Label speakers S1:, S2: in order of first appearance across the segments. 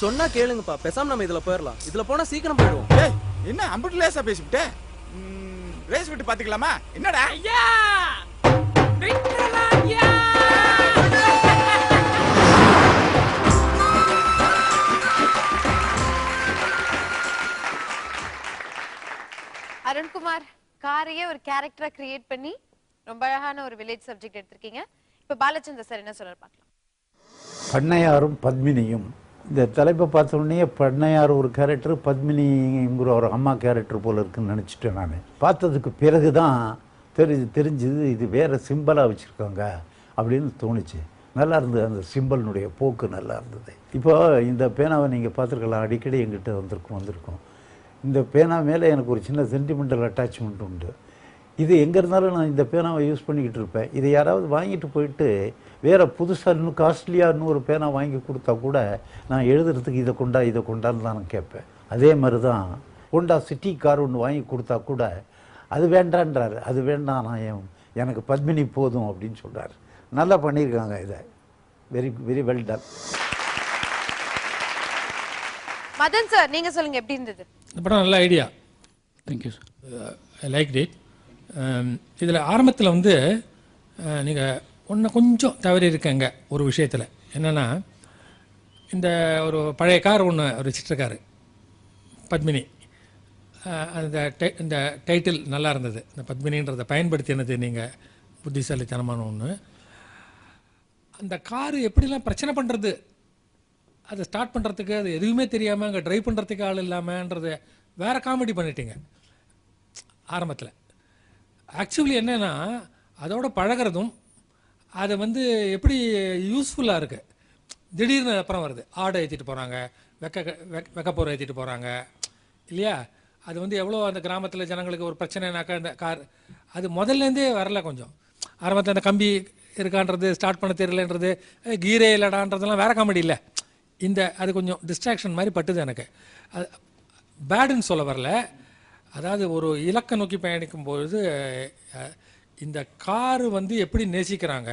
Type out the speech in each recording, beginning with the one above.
S1: சொன்னா கேளுங்கப்பா, பேசாம நம்ம இதுல போயிடலாம். இதுல போனா சீக்கிரம் போயிடுவோம்.
S2: ஏய் என்ன அம்புட்டு லேசா பேசிவிட்டே? ரேஸ் விட்டு பாத்துக்கலாமா? என்னடா
S3: ஐயா விட்டுறலாம் ஐயா.
S4: அருண்குமார், காரையே ஒரு கேரக்டரா கிரியேட் பண்ணி ரொம்ப அழகான ஒரு வில்லேஜ் சப்ஜெக்ட் எடுத்திருக்கீங்க. இப்ப பாலச்சந்திர சார் என்ன சொல்ற பார்க்கலாம்.
S5: பண்ணையாரும் பத்மினியும், இந்த தலைப்பை பார்த்த உடனே பண்ணையார் ஒரு கேரக்டர், பத்மினிங்கிற ஒரு அம்மா கேரக்டர் போல இருக்குன்னு நினச்சிட்டேன். நான் பார்த்ததுக்கு பிறகு தான் தெரிஞ்சுது இது வேறு சிம்பிளாக வச்சுருக்காங்க அப்படின்னு தோணுச்சு. நல்லா இருந்தது, அந்த சிம்பிளினுடைய போக்கு நல்லா இருந்தது. இப்போ இந்த பேனாவை நீங்கள் பார்த்துருக்கலாம், அடிக்கடி எங்கிட்ட வந்திருக்கோம். இந்த பேனா மேலே எனக்கு ஒரு சின்ன சென்டிமெண்டல் அட்டாச்மெண்ட் உண்டு. இது எங்கே இருந்தாலும் நான் இந்த பேனாவை யூஸ் பண்ணிக்கிட்டு இருப்பேன். இதை யாராவது வாங்கிட்டு போயிட்டு வேறு புதுசாக இன்னும் காஸ்ட்லியாக இன்னொரு பேனா வாங்கி கொடுத்தா கூட நான் எழுதுறதுக்கு இதை கொண்டான்னு தான் நான் கேட்பேன். அதே மாதிரி தான் ஹோண்டா சிட்டி கார் ஒன்று வாங்கி கொடுத்தா கூட அது வேண்டான்றாரு. அது வேண்டாம், நான் எனக்கு பத்மினி போதும் அப்படின்னு சொல்கிறார். நல்லா பண்ணியிருக்காங்க இதை. Very very well done.
S4: Madhan sir, நீங்க சொல்லுங்க, எப்படி இருந்தது
S3: இந்த படம்? நல்ல idea, thank you, I like it. இதில் ஆரம்பத்தில் வந்து நீங்கள் ஒன்று கொஞ்சம் தவறி இருக்கங்க ஒரு விஷயத்தில். என்னென்னா, இந்த ஒரு பழைய கார் ஒன்று வச்சுட்ருக்காரு பத்மினி. இந்த டைட்டில் நல்லா இருந்தது. இந்த பத்மினின்றதை பயன்படுத்தினது நீங்கள் புத்திசாலித்தனமான ஒன்று. அந்த காரு எப்படிலாம் பிரச்சனை பண்ணுறது, அதை ஸ்டார்ட் பண்ணுறதுக்கு அது எதுவுமே தெரியாமல் அங்கே ட்ரைவ் பண்ணுறதுக்கு ஆள் இல்லாமன்றது வேறு காமெடி பண்ணிட்டீங்க ஆரம்பத்தில். ஆக்சுவலி என்னென்னா, அதோட பழகிறதும் அதை வந்து எப்படி யூஸ்ஃபுல்லாக இருக்குது. திடீர்னு அப்புறம் வருது, ஆடை ஏற்றிட்டு போகிறாங்க, வெக்கப்போரை ஏற்றிட்டு போகிறாங்க இல்லையா? அது வந்து எவ்வளோ அந்த கிராமத்தில் ஜனங்களுக்கு ஒரு பிரச்சனைனாக்கா இந்த கார் அது முதல்லேருந்தே வரல. கொஞ்சம் ஆரம்பத்தில் அந்த கம்பி இருக்கான்றது, ஸ்டார்ட் பண்ண தெரியலன்றது, கீரே இல்லடான்றதெல்லாம் வேறு காமெடி இல்லை. அது கொஞ்சம் டிஸ்ட்ராக்ஷன் மாதிரி பட்டுது எனக்கு. அது பேடுன்னு சொல்ல வரல. அதாவது ஒரு இலக்கை நோக்கி பயணிக்கும்பொழுது இந்த காரு வந்து எப்படி நேசிக்கிறாங்க,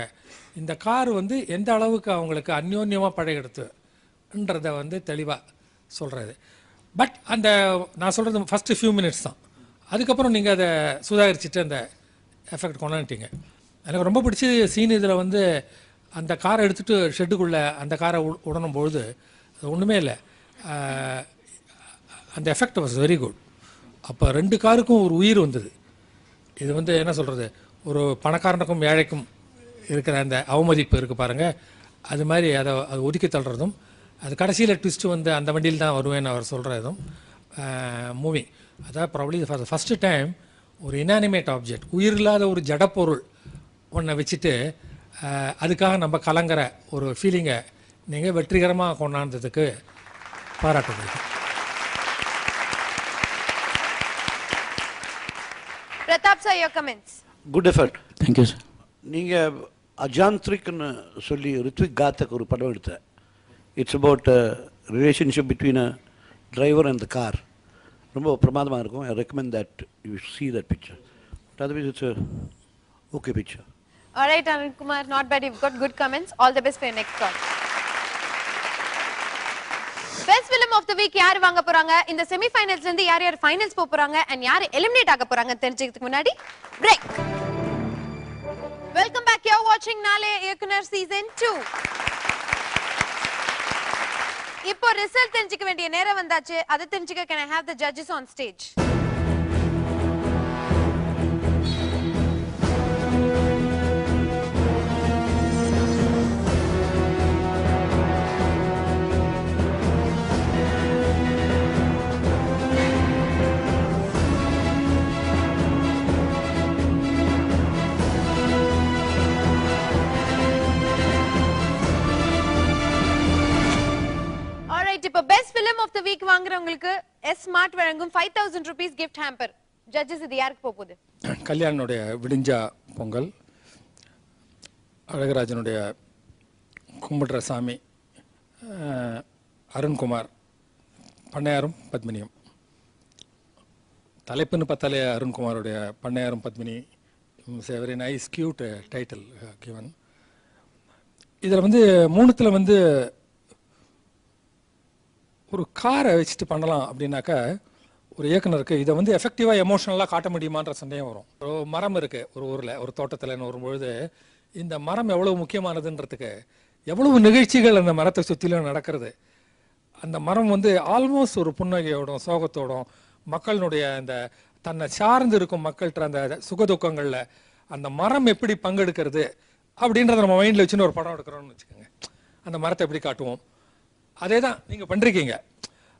S3: இந்த காரு வந்து எந்த அளவுக்கு அவங்களுக்கு அந்யோன்யமாக பழகிடுதுன்றதை வந்து தெளிவாக சொல்கிறது. பட் அந்த நான் சொல்கிறது ஃபஸ்ட்டு ஃபியூ மினிட்ஸ் தான். அதுக்கப்புறம் நீங்கள் அதை சுதாகரிச்சுட்டு அந்த எஃபெக்ட் கொண்டாண்டிங்க. எனக்கு ரொம்ப பிடிச்ச சீன் இதில் வந்து அந்த காரை எடுத்துகிட்டு ஷெட்டுக்குள்ளே அந்த காரை உடனும் பொழுது அது ஒன்றுமே இல்லை, அந்த எஃபெக்ட் வாஸ் வெரி குட். அப்போ ரெண்டு காருக்கும் ஒரு உயிர் வந்தது. இது வந்து என்ன சொல்கிறது, ஒரு பணக்காரனுக்கும் ஏழைக்கும் இருக்கிற அந்த அவமதிப்பு இருக்குது பாருங்கள், அது மாதிரி அதை ஒதுக்கி தள்ளுறதும், அது கடைசியில் ட்விஸ்ட்டு வந்து அந்த வண்டியில் தான் வருவேன்னு அவர் சொல்கிறதும் மூவி. அதாவது probably for the first time ஒரு இனானிமேட் ஆப்ஜெக்ட், உயிர் இல்லாத ஒரு ஜடப்பொருள் ஒன்றை வச்சுட்டு அதுக்காக நம்ம கலங்குற ஒரு ஃபீலிங்கை நீங்கள் வெற்றிகரமாக கொண்டாந்ததுக்கு பாராட்டுகிறேன்.
S4: Pratap sir, your comments.
S6: Good effort.
S7: Thank you sir.
S6: நீங்கள் அஜாந்த்ரிக்னு சொல்லி ரித்விக் காத்தக் ஒரு படம் எடுத்தேன். It's about relationship between a driver and the car. ரொம்ப பிரமாதமாக இருக்கும். I recommend that you see that picture. Otherwise it's a okay picture.
S4: All right, Arunkumar, not bad. You've got good comments. All the best for your next call. Best film of the week யார் வாங்க போறாங்க, இந்த semi ஃபைனல்ஸ்ல இருந்து யார் யார் finals போறாங்க and யார் eliminate ஆக போறாங்க தெரிஞ்சுக்கிறதுக்கு முன்னாடி break. Welcome back. You are வாட்சிங் நாளே இயக்குனர் சீசன் 2. இப்போ ரிசல்ட் தெரிஞ்சுக்க வேண்டிய நேரம் வந்தாச்சு. அதை தெரிஞ்சுக்க can I have the judges on stage? இப்போ best film of the week வாங்குறவங்களுக்கு எஸ் ஸ்மார்ட் வழங்கும் 5000 ரூபீஸ் gift hamper. ஜட்ஜஸ், இது யாருக்கு போகுது?
S3: கல்யாணனுடைய விடிஞ்சா பொங்கல், அழகராஜனுடைய கும்பிடுற சாமி, அருண்குமார், பண்ணையாரும் பத்மினியும். தலைப்புன்னு பார்த்தாலே அருண்குமாரோடைய பண்ணையாரும் Padmini is a very nice cute title given. இதில் வந்து மூணுத்தில் வந்து ஒரு காரை வச்சுட்டு பண்ணலாம் அப்படின்னாக்கா ஒரு இயக்குனருக்கு இதை வந்து எஃபெக்டிவாக எமோஷனலாக காட்ட முடியுமான்ற சந்தேகம் வரும். ஒரு மரம் இருக்குது ஒரு ஊரில் ஒரு தோட்டத்தில்னு வரும்பொழுது இந்த மரம் எவ்வளோ முக்கியமானதுன்றதுக்கு எவ்வளவு நிகழ்ச்சிகள் அந்த மரத்தை சுற்றிலும் நடக்கிறது. அந்த மரம் வந்து ஆல்மோஸ்ட் ஒரு புன்னகையோடும் சோகத்தோடும் மக்களினுடைய அந்த தன்னை சார்ந்து இருக்கும் மக்கள்கிட்ட அந்த சுகதுக்கங்களில் அந்த மரம் எப்படி பங்கெடுக்கிறது அப்படின்றத நம்ம மைண்டில் வச்சுன்னு ஒரு படம் எடுக்கிறோம்னு வச்சுக்கோங்க. அந்த மரத்தை எப்படி காட்டுவோம், அதே தான் நீங்கள் பண்ணுறீங்க.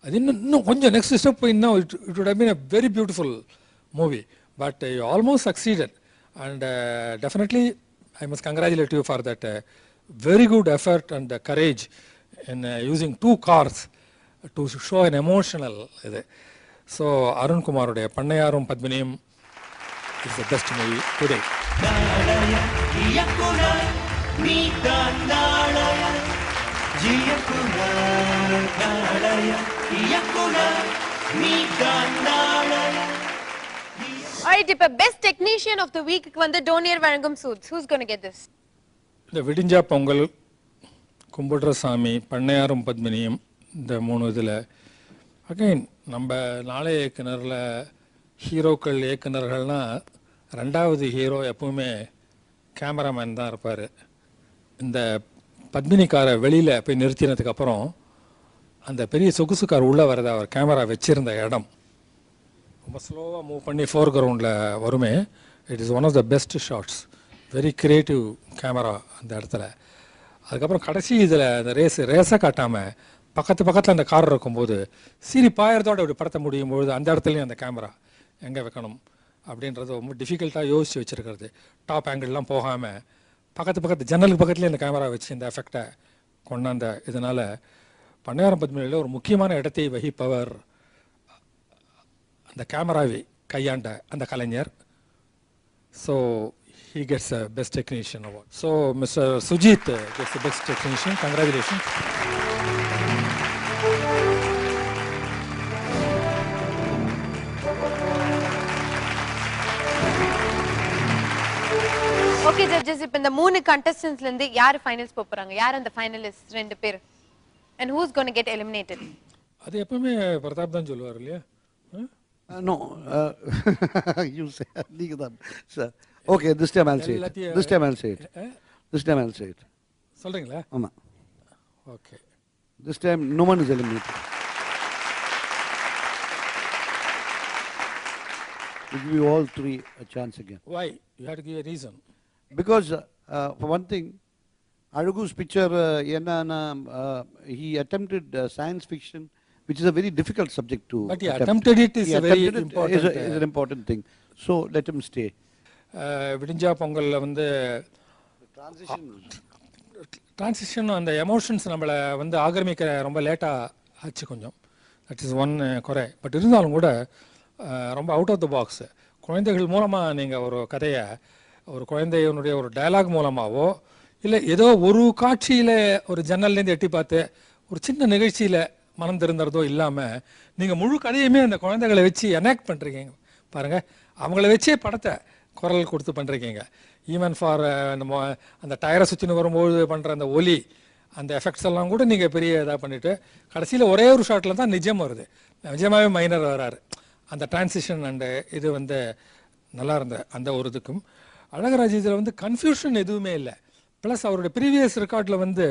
S3: அது இன்னும் கொஞ்சம் நெக்ஸ்ட் ஸ்டெப் இன்னும் it would have been a very beautiful movie, but you almost succeeded, and definitely I must congratulate you for that very good effort and courage in using 2 cars to show an emotional இது. So Arun Kumaruடைய பண்ணையாரும் பத்மினியும் is the best movie today.
S4: Alright, இப்ப best technician of the week க்கு வந்து டோனியர் வழங்கும் shoots. Who's going to get this?
S3: இந்த விடிஞ்சா பொங்கல், கும்பிடுற சாமி, பண்ணையாரும் பத்மினியும், இந்த 3 இதில் அகைன் நம்ம நாளைய இயக்குனரில் ஹீரோக்கள் இயக்குனர்கள்னால் 2வது ஹீரோ எப்பவுமே கேமராமேன் தான் இருப்பார். இந்த பத்மினிக்காரை வெளியில் போய் நிறுத்தினதுக்கப்புறம் அந்த பெரிய சொகுசுக்கார் உள்ளே வரத அவர் கேமரா வச்சிருந்த இடம் ரொம்ப ஸ்லோவாக மூவ் பண்ணி ஃபோர் கிரவுண்டில் வருமே. It is one of the best shots, very creative camera அந்த இடத்துல. அதுக்கப்புறம் கடைசி இதில் அந்த ரேஸை காட்டாமல் பக்கத்தில் அந்த கார் இருக்கும்போது பாயறதோடு அப்படி படத்த முடியும் பொழுது அந்த இடத்துலையும் அந்த கேமரா எங்கே வைக்கணும் அப்படின்றது ரொம்ப டிஃபிகல்ட்டாக யோசித்து வச்சுருக்கிறது. டாப் ஆங்கிள்லாம் போகாமல் பக்கத்து ஜன்னலுக்கு பக்கத்துலேயே அந்த கேமரா வச்சு இந்த எஃபெக்டை கொண்டாந்த இதனால் பண்ணையாரம் பத்மினியில் ஒரு முக்கியமான இடத்தை வகிப்பவர் அந்த கேமராவை கையாண்ட அந்த கலைஞர். So he gets a best technician award. So Mr. Sujit gets the best technician. Congratulations.
S4: Okay judges, இப்ப இந்த 3 contestants ல இருந்து யார் ஃபைனல்ஸ் போறாங்க? யார் அந்த ஃபைனலிஸ்ட் 2 பேர்? And who's going to get eliminated?
S3: அது எப்பவுமே பிரதாப் தான் சொல்லுவார் இல்லையா?
S6: No, you say sir. Okay, this time I'll say it. This time I'll say it. This time I'll say it.
S3: சொல்றீங்களா?
S6: ஆமா.
S3: Okay.
S6: This time no one is eliminated. We give you all 3 a chance again.
S3: Why? You have to give a reason.
S6: Because for one thing, Alugu's picture, he attempted science fiction, which is a very difficult subject to
S3: But he
S6: attempt.
S3: attempted it is
S6: He
S3: a very
S6: attempted it
S3: important.
S6: is an important thing. So let him stay.
S3: விடிஞ்சா பொங்கலில் வந்து transition அந்த emotions நம்மளை வந்து ஆக்கிரமிக்க ரொம்ப லேட்டாக ஆச்சு கொஞ்சம். தட் இஸ் ஒன் குறை. பட் இருந்தாலும் கூட ரொம்ப அவுட் ஆஃப் த பாக்ஸ். குழந்தைகள் மூலமாக நீங்கள் ஒரு கதையை ஒரு குழந்தையனுடைய ஒரு டயலாக் மூலமாகவோ இல்லை ஏதோ ஒரு காட்சியில் ஒரு ஜன்னல்லேருந்து எட்டி பார்த்து ஒரு சின்ன நிகழ்ச்சியில் மனம் திருந்துறதோ இல்லாமல் நீங்கள் முழு கதையுமே அந்த குழந்தைகளை வச்சு எனாக்ட் பண்ணுறீங்க பாருங்கள். அவங்கள வச்சே படத்தை குரல் கொடுத்து பண்ணுறீங்க. ஈவன் ஃபார் அந்த டயரை சுற்றின்னு வரும்போது பண்ணுற அந்த ஒலி அந்த எஃபெக்ட்ஸ் எல்லாம் கூட நீங்கள் பெரிய இதாக பண்ணிவிட்டு கடைசியில் ஒரே ஒரு ஷாட்டில் தான் நிஜம் வருது. நிஜமாகவே மைனர் வராரு. அந்த டிரான்சிஷன் அண்டு இது வந்து நல்லா இருந்த அந்த ஒரு இதுக்கும் அழகராஜ் இதில் வந்து கன்ஃபியூஷன் எதுவுமே இல்லை. ப்ளஸ் அவருடைய ப்ரீவியஸ் ரெக்கார்டில் வந்து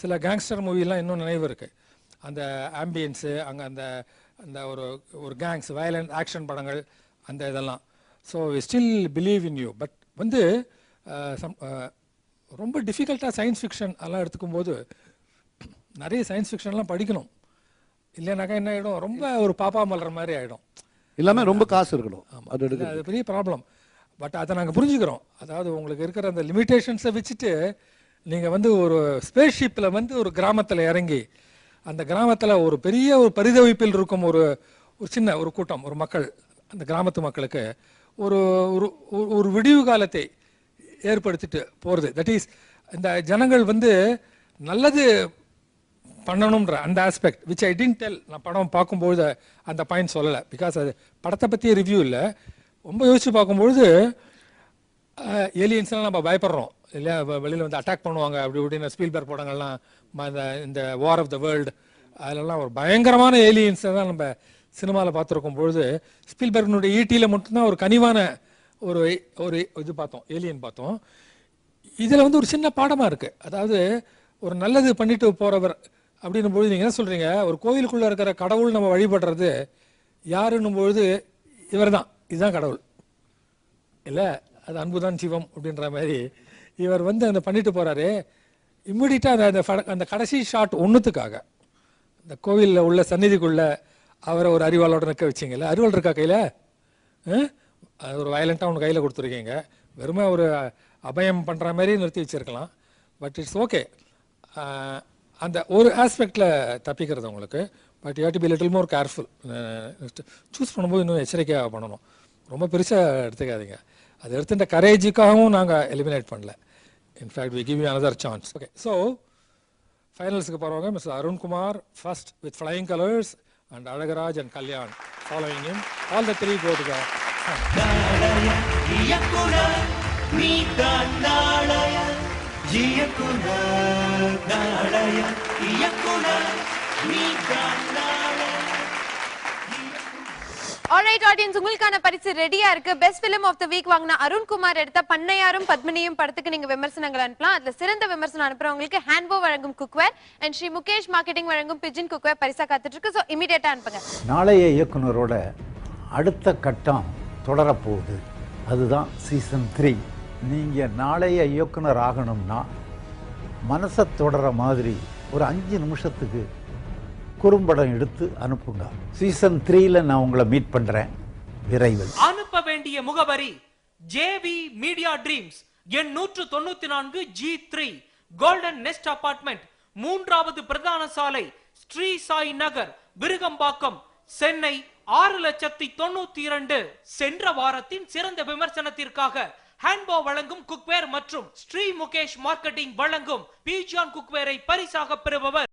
S3: சில கேங்ஸ்டர் மூவிலாம் இன்னும் நினைவு இருக்குது. அந்த ஆம்பியன்ஸு அங்கே அந்த அந்த ஒரு கேங்ஸ் வயலண்ட் ஆக்ஷன் படங்கள் அந்த இதெல்லாம். So we still believe in you. But வந்து ரொம்ப டிஃபிகல்ட்டாக சயின்ஸ் ஃபிக்ஷன் எல்லாம் எடுத்துக்கும்போது நிறைய சயின்ஸ் ஃபிக்ஷன்லாம் படிக்கணும். இல்லைனாக்கா என்ன ஆகிடும், ரொம்ப ஒரு பாப்பா மலர் மாதிரி ஆகிடும்.
S6: எல்லாமே ரொம்ப காசு இருக்கணும்.
S3: அது பெரிய ப்ராப்ளம். பட் அதை நாங்கள் புரிஞ்சுக்கிறோம். அதாவது உங்களுக்கு இருக்கிற அந்த லிமிட்டேஷன்ஸை வச்சுட்டு நீங்கள் வந்து ஒரு ஸ்பேஸ் ஷிப்பில் வந்து ஒரு கிராமத்தில் இறங்கி அந்த கிராமத்தில் ஒரு பெரிய ஒரு பரிதவிப்பில் இருக்கும் ஒரு சின்ன ஒரு கூட்டம் ஒரு மக்கள், அந்த கிராமத்து மக்களுக்கு ஒரு ஒரு விடிவு காலத்தை ஏற்படுத்திட்டு போகிறது. தட் இஸ் இந்த ஜனங்கள் வந்து நல்லது பண்ணணுன்ற அந்த aspect which I didn't tell. நான் படம் பார்க்கும்பொழுது அந்த பாயிண்ட் சொல்லலை. பிகாஸ் அது படத்தை பற்றிய ரிவ்யூ இல்லை. ரொம்ப யோசித்து பார்க்கும்பொழுது ஏலியன்ஸ்லாம் நம்ம பயப்படுறோம் இல்லையா, வெளியில் வந்து அட்டாக் பண்ணுவாங்க அப்படி இப்படின்னு ஸ்பீல்பர்க் படங்கள்லாம் இந்த வார் ஆஃப் த வேர்ல்டு அதிலெல்லாம் ஒரு பயங்கரமான ஏலியன்ஸை தான் நம்ம சினிமாவில் பார்த்துருக்கும் பொழுது ஸ்பீல்பர்கனுடைய ஈட்டியில் மட்டும்தான் ஒரு கனிவான ஒரு ஒரு இது பார்த்தோம், ஏலியன் பார்த்தோம். இதில் வந்து ஒரு சின்ன பாடமாக இருக்குது. அதாவது ஒரு நல்லது பண்ணிட்டு போகிறவர் அப்படின்னும் பொழுது நீங்கள் என்ன சொல்கிறீங்க, ஒரு கோயிலுக்குள்ளே இருக்கிற கடவுள் நம்ம வழிபடுறது யாருன்னும் பொழுது இவர் தான், இதுதான் கடவுள் இல்லை, அது அன்புதான் சிவம் அப்படின்ற மாதிரி இவர் வந்து அந்த பண்ணிட்டு போகிறாரு. இம்மிடியட்டாக அந்த கடைசி ஷாட் ஒன்றுத்துக்காக இந்த கோவிலில் உள்ள சந்நிதிக்குள்ளே அவரை ஒரு அறிவாளோட நிற்க வச்சிங்கல்ல, அறிவாள் இருக்கா கையில், அது ஒரு வயலண்ட்டாக ஒன்று கையில் கொடுத்துருக்கீங்க, வெறுமே ஒரு அபயம் பண்ணுற மாதிரி நிறுத்தி வச்சுருக்கலாம். பட் இட்ஸ் ஓகே, அந்த ஒரு ஆஸ்பெக்டில் தப்பிக்கிறது உங்களுக்கு. But you have to be little more careful. Choose பண்ணும்போது இன்னும் எச்சரிக்கையாக பண்ணணும், ரொம்ப பெருசாக எடுத்துக்காதீங்க. அது எடுத்துட்ட கரேஜுக்காகவும் நாங்கள் எலிமினேட் பண்ணல. In fact we give you another chance. Okay, so ஃபைனல்ஸுக்கு போகிறவங்க mister Arunkumar first with flying colours and Alagaraj and Kalyan following him. All the three go to the
S4: alright audience, உங்களுக்கான பரிசு ரெடியா இருக்கு. Best film of the week வாங்கின அருண்குமார் எடுத்த பண்ணையாரும் பத்மினியும் படத்துக்கு நீங்க விமர்சனங்கள் அனுப்பலாம். அதுல சிறந்த விமர்சனம் அனுப்புறவங்களுக்கு ஹேண்ட்போ வழங்கும் cookware and Shri Mukesh marketing வழங்கும் பிஜின் குக்வேர் பரிசா காத்துட்டு இருக்கு. ஸோ இமீடியட்டா அனுப்புங்க.
S5: நாளைய இயக்குனரோட அடுத்த கட்டம் தொடரப்போகுது, அதுதான் சீசன் 3. நீங்கள் நாளைய இயக்குனர் ஆகணும்னா மனசை தொடர மாதிரி ஒரு 5 நிமிஷத்துக்கு குறும்படம் எடுத்து அனுப்புங்க. சீசன் 3ல நான் உங்களை மீட் பண்றேன் விரைவில்.
S7: அனுப்ப வேண்டிய முகவரி ஜேவி மீடியா ட்ரீம்ஸ், எண் 194 G3, கோல்டன் நெஸ்ட் அபார்ட்மெண்ட், 3வது பிரதான சாலை, ஸ்ரீ சாய் நகர், விருகம்பாக்கம், சென்னை 6,92,000. சென்ற வாரத்தின் சிறந்த விமர்சனத்திற்காக ஹேண்ட்போ வழங்கும் குக்வேர் மற்றும் ஸ்ரீ முகேஷ் மார்க்கெட்டிங் வழங்கும் பீஜான் குக்வேரை பரிசாக பெறுபவர்